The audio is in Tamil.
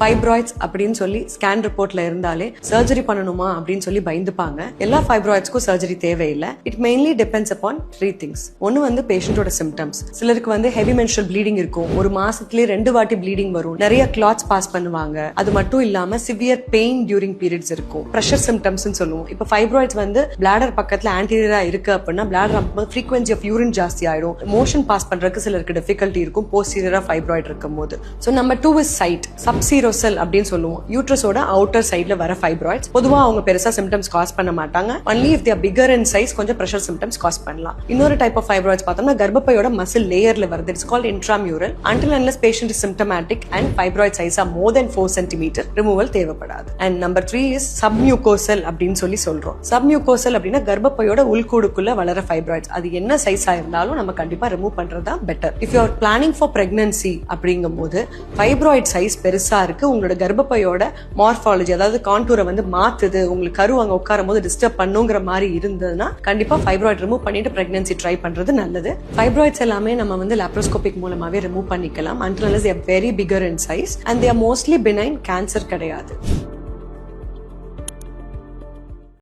ஃபைப்ராய்ட்ஸ் அப்படின்னு சொல்லி ஸ்கேன் ரிப்போர்ட்ல இருந்தாலே சர்ஜரி பண்ணணுமா அப்படின்னு சொல்லி பயந்துப்பாங்க. எல்லா ஃபைப்ராய்ட்ஸ்க்கும் சர்ஜரி தேவையில்லை. It mainly depends upon 3 things. ஒன்னு வந்து பேஷண்டோட சிம்டம்ஸ். சிலருக்கு வந்து ஹெவி மென்ஸ்ட்ரல் ப்ளீடிங் இருக்கும், ஒரு மாசத்துலயே 2 வாட்டி ப்ளீடிங் வரும், நிறைய கிளாட்ஸ் பாஸ் பண்ணுவாங்க. அது மட்டும் இல்லாம சிவியர் பெயின் டியூரிங் பீரியட்ஸ் இருக்கும். பிரஷர் சிம்டம்ஸ் சொல்லுவோம். இப்ப ஃபைப்ராய்ட்ஸ் வந்து பிளாடர் பக்கத்துல ஆன்டீரியரா இருக்கு அப்படின்னா பிளாடர் அமுக்கும்போது ஃப்ரீக்வன்சி ஆஃப் யூரின் ஜாஸ்தி ஆயிடும். மோஷன் பாஸ் பண்றதுக்கு சிலருக்கு டிஃபிகல்ட்டி இருக்கும் போஸ்டீரியரா ஃபைப்ராய்ட் இருக்கும் போது. So number 2 is side. Subserosal அப்படின்னு சொல்லுவோம். யூட்ரஸோட அவுட்டர் சைட்ல வர ஃபைப்ராய்ட்ஸ். பொதுவா அவங்க பெருசா சிம்டம்ஸ் காஸ் பண்ண மாட்டாங்க. Only if they are bigger in size கொஞ்சம் பிரஷர் சிம்டம்ஸ் காஸ் பண்ணலாம். இன்னொரு டைப் ஆஃப் ஃபைப்ராய்ட்ஸ் பார்த்தோம்னா கர்ப்பப்பையோட மசில் லேயர்ல வருது. It's called intramural. Until unless patient is symptomatic and fibroid size are more then 4 cm removal தேவைப்படாது. அண்ட் நம்பர் 3 இஸ் சப்மியூகோசல் அப்படின்னு சொல்லி சொல்றோம். சப்மியூகோசல் அப்படின்னா கர்ப்பப்பையோட உள்கூடுக்குள்ள வளர ஃபைப்ராய்ட்ஸ். அது என்ன சைஸா இருந்தாலும் நம்ம கண்டிப்பா ரிமூவ் பண்றதா better. If you are planning for pregnancy அப்படிங்கும் போது ஃபைப்ராய்ட் சைஸ் பெருசா இருக்கு, உங்களோட கர்ப்பப்பையோட மார்பாலஜி அதாவது கான்டூரை வந்து மாத்துது, உங்களுக்கு கரு அங்க உட்காரும் போது டிஸ்டர்ப் பண்ணுங்கிற மாதிரி இருந்ததுன்னா கண்டிப்பா ஃபைப்ராய்ட் ரிமூவ் பண்ணிட்டு பிரெக்னன்சி ட்ரை பண்றது நல்லது. ஃபைப்ராய்ட்ஸ் எல்லாமே நம்ம வந்து லாப்ரோஸ்கோபிக் மூலமாவே ரிமூவ் பண்ணிக்கலாம் until unless they are very bigger in size and they are mostly benign, cancer கிடையாது.